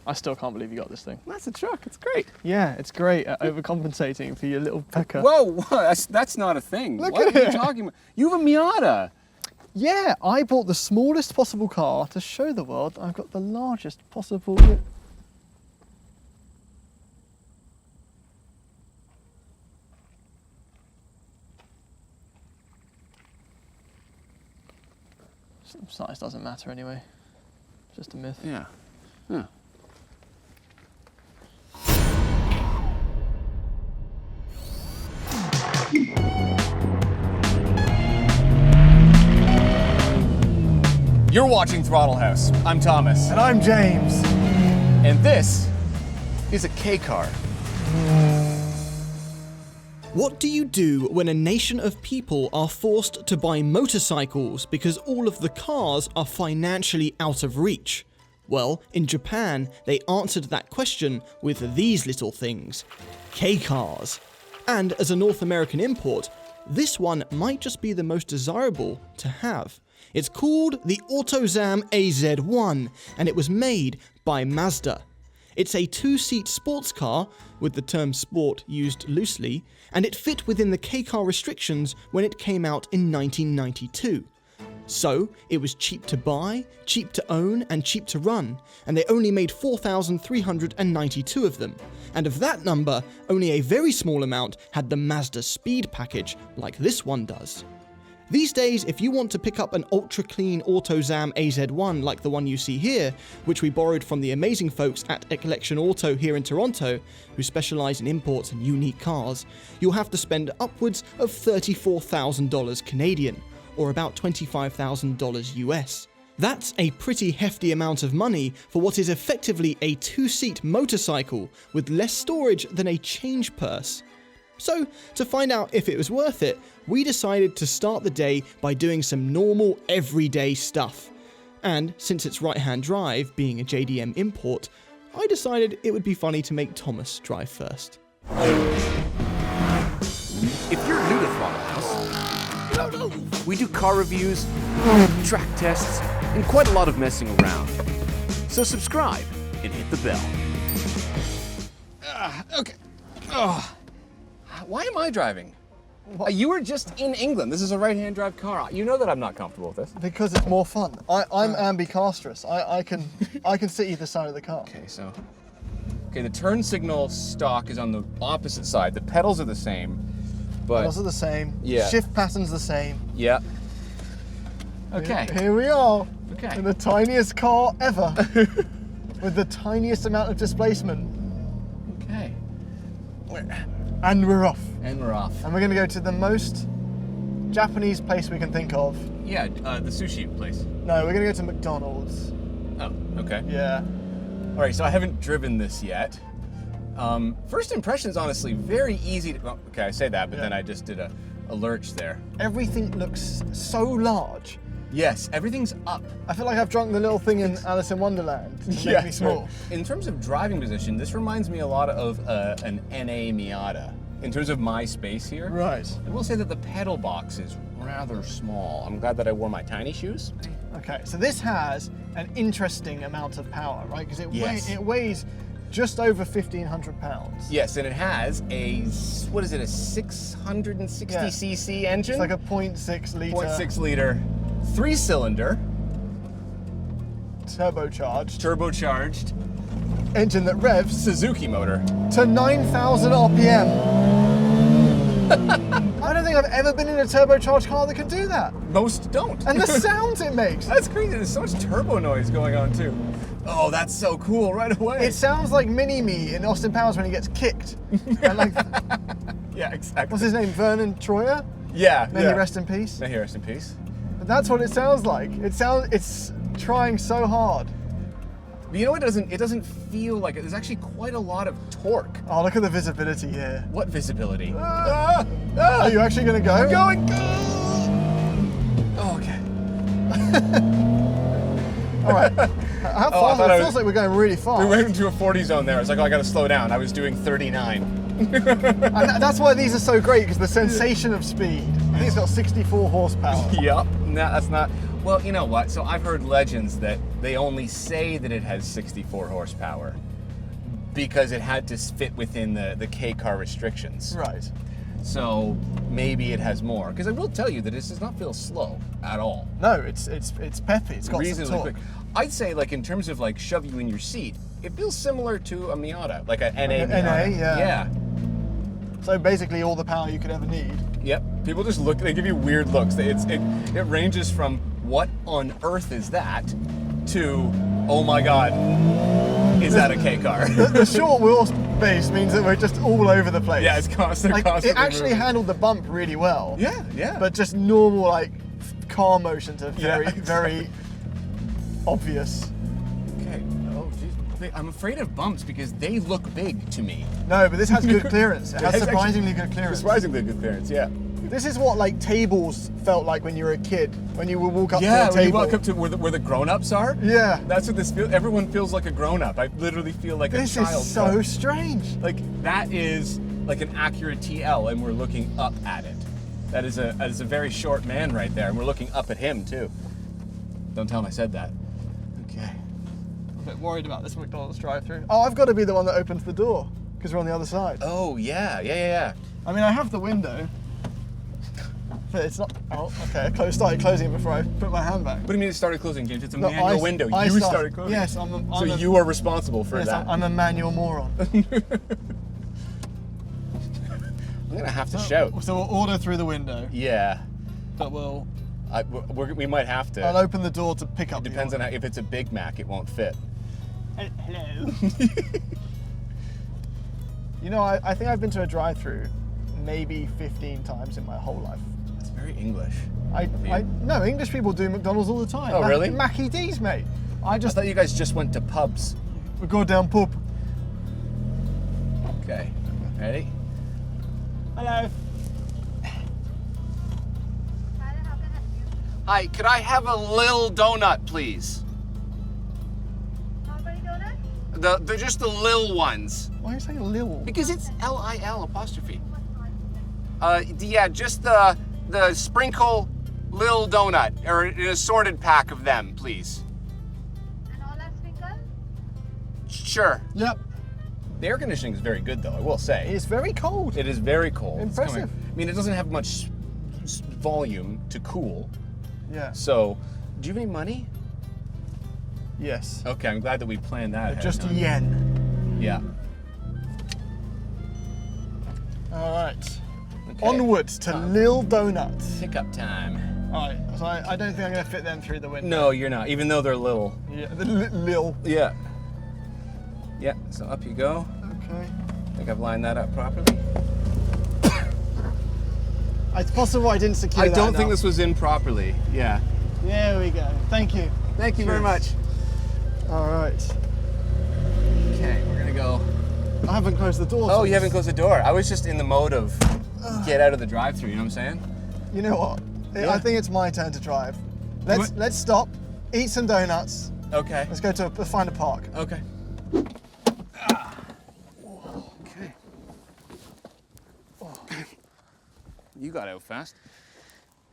I still can't believe you got this thing. That's a truck. It's great. Yeah, it's great at overcompensating for your little pecker. Whoa, that's not a thing. Look what at are you it. talking about? You have a Miata. Yeah, I bought the smallest possible car to show the world I've got the largest possible... Size doesn't matter anyway. It's just a myth. Yeah. Huh. You're watching Throttle House. I'm Thomas. And I'm James. And this is a K-car. What do you do when a nation of people are forced to buy motorcycles because all of the cars are financially out of reach? Well, in Japan, they answered that question with these little things: K-cars. And as a North American import, this one might just be the most desirable to have. It's called the Autozam AZ-1, and it was made by Mazda. It's a two-seat sports car, with the term sport used loosely, and it fit within the K-car restrictions when it came out in 1992. So, it was cheap to buy, cheap to own, and cheap to run, and they only made 4,392 of them. And of that number, only a very small amount had the Mazdaspeed package, like this one does. These days, if you want to pick up an ultra-clean Autozam AZ-1 like the one you see here, which we borrowed from the amazing folks at Collection Auto here in Toronto, who specialise in imports and unique cars, you'll have to spend upwards of $34,000 Canadian, or about $25,000 US. That's a pretty hefty amount of money for what is effectively a two-seat motorcycle with less storage than a change purse. So, to find out if it was worth it, we decided to start the day by doing some normal, everyday stuff. And since it's right-hand drive, being a JDM import, I decided it would be funny to make Thomas drive first. If you're new to Throttle House, we do car reviews, track tests, and quite a lot of messing around. So subscribe and hit the bell. Okay. Why am I driving? You were just in England. This is a right-hand drive car. You know that I'm not comfortable with this. Because it's more fun. I'm ambidextrous. I can sit either side of the car. Okay, the turn signal stock is on the opposite side. The pedals are the same, but... Pedals are the same. Yeah. Shift pattern's the same. Yeah. Okay. Here we are. Okay. In the tiniest car ever. With the tiniest amount of displacement. Okay. And we're off. And we're off. And we're going to go to the most Japanese place we can think of. Yeah, the sushi place. No, we're going to go to McDonald's. Oh, okay. Yeah. All right, so I haven't driven this yet. First impressions, honestly, very easy to... Well, okay, I say that, but then I just did a lurch there. Everything looks so large. Yes, everything's up. I feel like I've drunk the little thing in Alice in Wonderland to make me small. In terms of driving position, this reminds me a lot of an NA Miata. In terms of my space here. Right. I will say that the pedal box is rather small. I'm glad that I wore my tiny shoes. Okay, so this has an interesting amount of power, right? Because it weighs just over 1,500 pounds. Yes, and it has a, what is it, a 660cc engine? It's like a 0.6 litre. 0.6 liter, 3-cylinder. Turbocharged. Turbocharged. Engine that revs Suzuki motor. to 9,000 RPM. I don't think I've ever been in a turbocharged car that can do that. Most don't. And the sounds it makes. That's crazy. There's so much turbo noise going on too. Oh, that's so cool right away. It sounds like Mini-Me in Austin Powers when he gets kicked. And like, yeah, exactly. what's his name? Vernon Troyer? Yeah. May he rest in peace. May he rest in peace. But that's what it sounds like. It's trying so hard. But you know, it doesn't feel like it. There's actually quite a lot of torque. Oh, look at the visibility here. What visibility? Are you actually going to go? I'm going. Oh, okay. All right. How fast? It feels like we're going really fast. We went into a 40 zone there. It's like, oh, I got to slow down. I was doing 39. And that's why these are so great, because the sensation of speed. I think it's got 64 horsepower. Yep. No, that's not. Well, you know what? So I've heard legends that they only say that it has 64 horsepower because it had to fit within the K car restrictions. Right. So maybe it has more. Because I will tell you that this does not feel slow at all. No, it's peppy. It's got Reasonably some torque. quick. I'd say, like, in terms of like shove you in your seat, it feels similar to a Miata, like a NA Miata. NA, yeah. Yeah. So basically, all the power you could ever need. Yep. People just look. They give you weird looks. It ranges from what on earth is that to, oh my God, is that a K car? The short wheelbase means that we're just all over the place. Yeah, it's constantly. It actually handled the bump really well. Yeah, yeah. But just normal like car motions are very, Yeah, very obvious. Okay. Oh, geez. I'm afraid of bumps because they look big to me. No, but this has good clearance. It has It's surprisingly good clearance. Surprisingly good clearance. Yeah. This is what like tables felt like when you were a kid, when you would walk up Yeah, to a when you table. walk up to where the grown-ups are. Yeah. That's what this feels. Everyone feels like a grown-up. I literally feel like This a child. is so strange. Like that is like an Acura TL, and we're looking up at it. That is a very short man right there, and we're looking up at him too. Don't tell him I said that. Okay. I'm a bit worried about this McDonald's drive-through. Oh, I've got to be the one that opens the door because we're on the other side. Oh yeah. I mean, I have the window, but it's not. Oh, okay. I started closing it before I put my hand back. What do you mean it started closing, James? It's a No, manual window. I You start- started closing. Yes, So you are responsible for Yes, that. I'm a manual moron. I'm gonna have to shout. So we'll order through the window, Yeah. but We might have to. I'll open the door to pick up. It depends on if it's a Big Mac, it won't fit. Hello. You know, I think I've been to a drive-through maybe 15 times in my whole life. It's very English. No, English people do McDonald's all the time. Oh, really? Mackie D's, mate. I I just thought you guys just went to pubs. we go down pub. Okay. Ready? Hello. Hi, could I have a lil donut, please? How many donuts? They're just the lil ones. Why are you saying Lil? Because it's Lil apostrophe. Yeah, just the sprinkle lil donut, or an assorted pack of them, please. And all are sprinkle? Sure. Yep. The air conditioning is very good, though, I will say. It's very cold. It is very cold. It's Impressive. I mean, it doesn't have much volume to cool. Yeah. So, do you have any money? Yes. Okay, I'm glad that we planned that. ahead Just of time. yen. Yeah. All right. Okay. Onwards to Lil Donuts. Pickup time. All right. So I don't think I'm gonna fit them through the window. No, you're not, even though they're little. Yeah. The Lil. Yeah. Yeah, so up you go. Okay. I think I've lined that up properly. It's possible I didn't secure I that don't think enough. this was in properly. Yeah. There we go. Thank you. Thank you very Cheers. much. All right. Okay, we're gonna go. I haven't closed the door. Oh, so you haven't closed the door. I was just in the mode of get out of the drive-through. You know what I'm saying? You know what? Yeah. I think it's my turn to drive. What? Let's stop, eat some donuts. Okay. Let's go to find a park. Okay. Okay. You got out fast.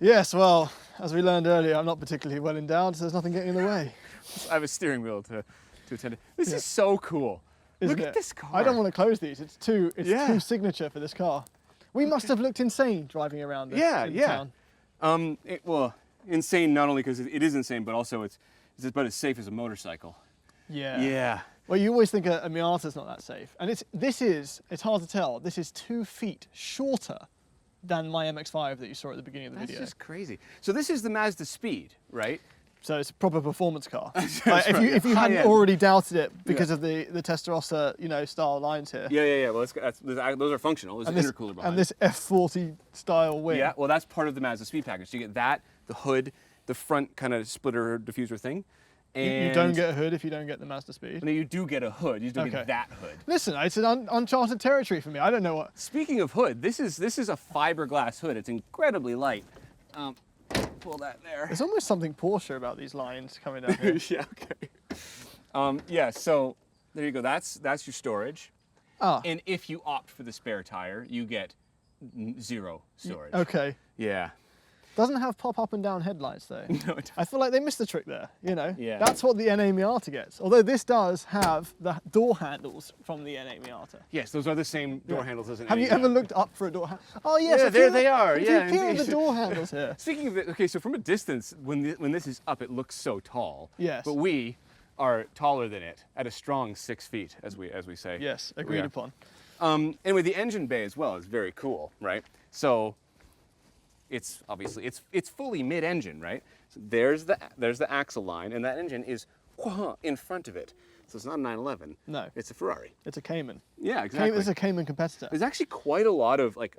Yes. Well, as we learned earlier, I'm not particularly well endowed, so there's nothing getting in the way. I have a steering wheel to attend to. This Yeah. is so cool. Isn't Look it? at this car. I don't want to close these. It's too Yeah. too signature for this car. We must have looked insane driving around this Yeah, in yeah. town. Well, insane not only because it is insane, but also it's about as safe as a motorcycle. Yeah. Yeah. Well, you always think a Miata's not that safe, and it's hard to tell. This is 2 feet shorter than my MX-5 that you saw at the beginning of the That's video. just crazy. So this is the Mazdaspeed, right? So it's a proper performance car. That's Like, if right, you high hadn't end. already doubted it because of the Testarossa, style lines here, Yeah. Well, those are functional. There's and an this, intercooler behind. and this F40 style wing. Yeah. Well, that's part of the Mazdaspeed package. You get that, the hood, the front kind of splitter diffuser thing, and You don't get a hood if you don't get the Mazdaspeed. No, you do get a hood. You just don't Okay. get that hood. Listen, it's an uncharted territory for me. I don't know what. Speaking of hood, this is a fiberglass hood. It's incredibly light. Pull that there. There's almost something Porsche about these lines coming down here. Yeah. Okay. Yeah. So there you go. That's your storage. Ah, And if you opt for the spare tire, you get 0 storage. okay. Yeah. Doesn't have pop up and down headlights though. No, it doesn't. I feel like they missed a trick there, you know? Yeah. That's what the NA Miata gets. Although this does have the door handles from the NA Miata. Yes, those are the same door handles as an Have you NA ever Miata. looked up for a door handle? Oh yes, Yeah, a there few- they are, a yeah, few of indeed. the door handles here. Speaking of it, okay, so from a distance, when this is up, it looks so tall. Yes. But we are taller than it at a strong 6 feet, as we say. Yes, We agreed are. upon. Anyway, the engine bay as well is very cool, right? So it's obviously it's fully mid-engine, right? So there's the axle line, and that engine is in front of it. So it's not a 911. No. It's a Ferrari. It's a Cayman. Yeah, exactly. It's a Cayman competitor. There's actually quite a lot of like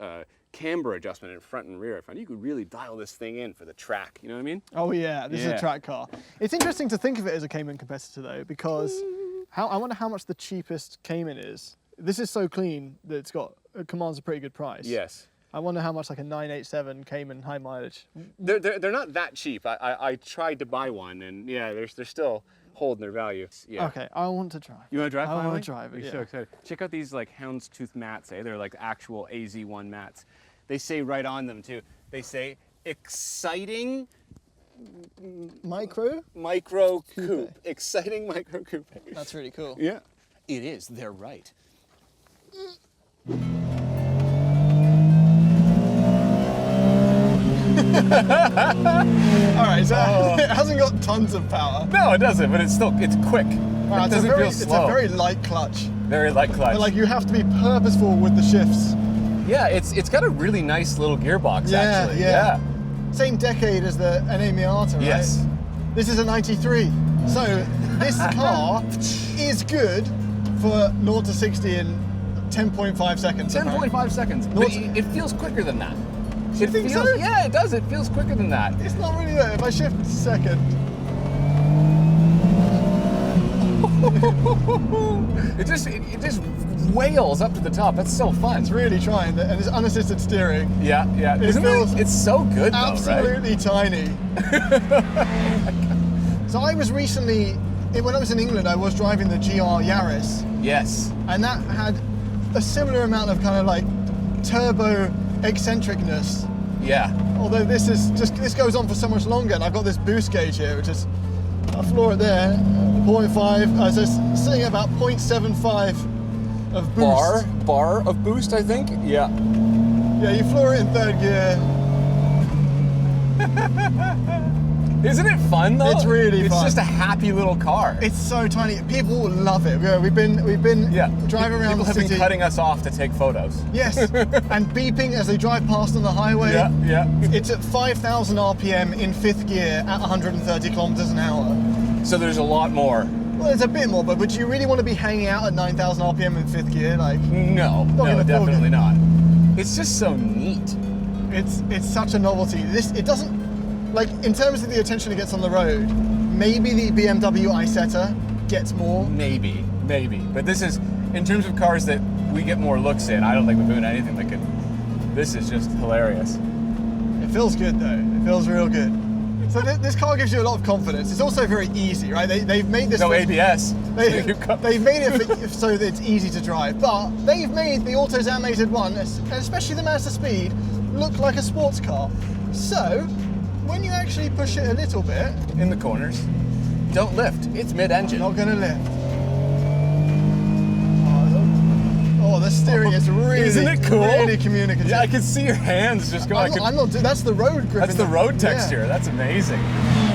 camber adjustment in front and rear. I found you could really dial this thing in for the track. You know what I mean? Oh yeah, this is Yeah. a track car. It's interesting to think of it as a Cayman competitor though, because I wonder how much the cheapest Cayman is. This is so clean that it commands a pretty good price. Yes. I wonder how much like a 987 Cayman high mileage. They're not that cheap. I tried to buy one, and yeah, they're still holding their value. Yeah. Okay, I want to drive. You want to drive? I finally? want to drive it. You're Yeah. so excited. Check out these like houndstooth mats. They're like actual AZ-1 mats. They say right on them too. They say exciting Micro? micro Coupe. coupe. Exciting micro coupe. That's really cool. Yeah. It is. They're right. All right, so it hasn't got tons of power. No, it doesn't. But it's quick. Wow, it it's, doesn't feel it's a slow. very light clutch. Very light clutch. But like you have to be purposeful with the shifts. Yeah, it's got a really nice little gearbox Yeah, actually. yeah. Same decade as the NA Miata, right? Yes. This is a 93. So this car is good for 0 to 60 in 10.5 seconds. 10.5 seconds. No, But it's- it feels quicker than that. You think feels, so? Yeah, it does. It feels quicker than that. It's not really there. If I shift second, It just wails up to the top. That's so fun. it's really trying. And it's unassisted steering. Yeah, yeah. Isn't feels it? It's so good though, right? Absolutely tiny. So I was recently, when I was in England, I was driving the GR Yaris. Yes. And that had a similar amount of kind of like turbo eccentricness. Yeah. Although this goes on for so much longer, and I've got this boost gauge here, which is, I floor it there, 0.5, so it's sitting at about 0.75 of boost. Bar of boost, I think. Yeah. Yeah, you floor it in third gear. Isn't it fun though? It's really fun. It's just a happy little car. It's so tiny. People love it. Yeah, we've been driving around People the have city. been cutting us off to take photos. Yes, and beeping as they drive past on the highway. Yeah, yeah. It's at 5,000 RPM in fifth gear at 130 kilometers an hour. So there's a lot more. Well, there's a bit more, but would you really want to be hanging out at 9,000 RPM in fifth gear? Like, No, gonna feel definitely good. not. It's just so neat. it's such a novelty. It doesn't, like, in terms of the attention it gets on the road, maybe the BMW Isetta gets more. Maybe. But this is, in terms of cars that we get more looks in, I don't think we're doing anything that could. This is just hilarious. It feels good though. It feels real good. So this car gives you a lot of confidence. It's also very easy, right? They've made this. No ABS. They've made it so that it's easy to drive, but they've made the Autozam AZ-1, and especially the Mazdaspeed, look like a sports car. So when you actually push it a little bit, In the corners. Don't lift. It's mid-engine. not going to lift. Oh, the steering is really, Isn't it cool? really communicative. Yeah, I can see your hands just going. I'm not. That's the road grip. That's the road Yeah. texture. That's amazing.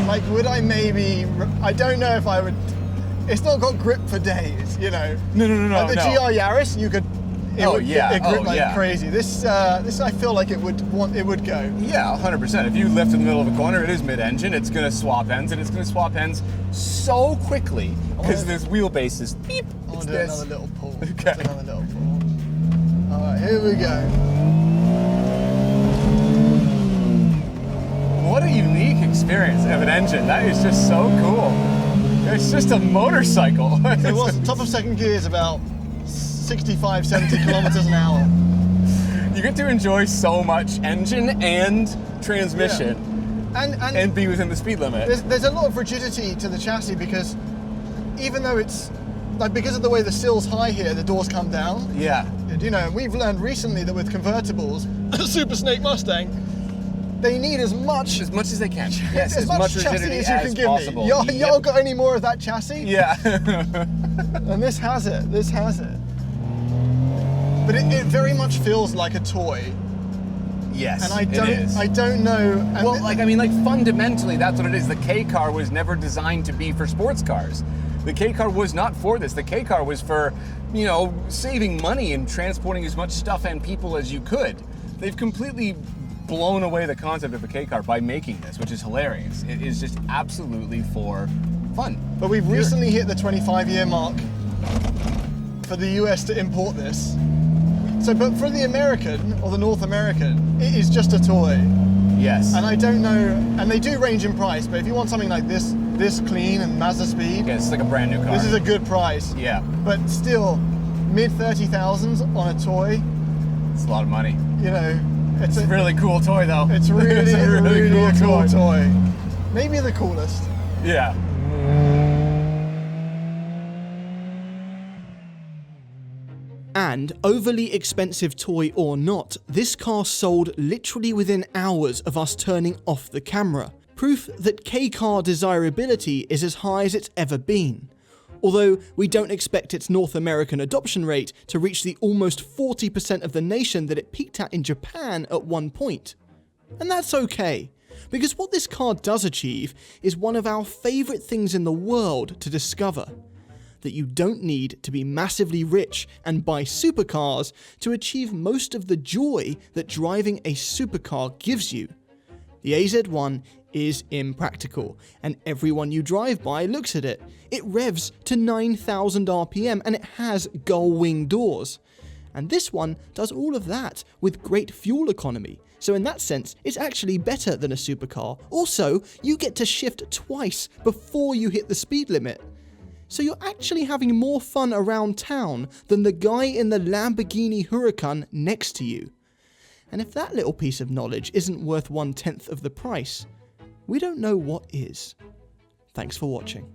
Like, would I maybe? I don't know if I would. It's not got grip for days, you know. No. Like the GR Yaris, you could. It Oh, would, yeah. It grip Oh, like yeah. crazy. This I feel like it would go. Yeah, 100%. If you lift in the middle of a corner, it is mid-engine. It's going to swap ends, and it's going to swap ends so quickly because this wheelbase is beep. I want It's to do this. another little pull. Okay. Let's do another little pull. All right, here we go. What a unique experience of an engine. That is just so cool. It's just a motorcycle. So what's the top of second gear is about 65, 70 kilometers an hour. You get to enjoy so much engine and transmission and be within the speed limit. There's a lot of rigidity to the chassis because even though it's like because of the way the sill's high here, the doors come down. Yeah. And, you know, we've learned recently that with convertibles, Super Snake Mustang, they need as much As much as they can. Yes, as much chassis rigidity as you can give possible. me. Y'all got any more of that chassis? Yeah. And this has it. This has it. But it very much feels like a toy. Yes, And it is. I don't know. And Well, fundamentally, that's what it is. The K car was never designed to be for sports cars. The K car was not for this. The K car was for, saving money and transporting as much stuff and people as you could. They've completely blown away the concept of a K car by making this, which is hilarious. It is just absolutely for fun. But we've recently hit the 25-year mark for the US to import this. So, but for the American or the North American, it is just a toy. Yes. And I don't know, and they do range in price, but if you want something like this clean and Mazdaspeed, Yeah, it's like a brand new car. this is a good price. Yeah. But still, mid 30,000s on a toy, It's a lot of money. it's It's a really cool toy, though. it's really, It's a really a cool toy. Maybe the coolest. Yeah. And overly expensive toy or not, this car sold literally within hours of us turning off the camera. Proof that K-car desirability is as high as it's ever been. Although we don't expect its North American adoption rate to reach the almost 40% of the nation that it peaked at in Japan at one point. And that's okay, because what this car does achieve is one of our favourite things in the world to discover. That you don't need to be massively rich and buy supercars to achieve most of the joy that driving a supercar gives you. The AZ-1 is impractical, and everyone you drive by looks at it. It revs to 9,000 RPM and it has gull wing doors. And this one does all of that with great fuel economy. So in that sense, it's actually better than a supercar. Also, you get to shift twice before you hit the speed limit. So you're actually having more fun around town than the guy in the Lamborghini Huracan next to you. And if that little piece of knowledge isn't worth 1/10 of the price, we don't know what is. Thanks for watching.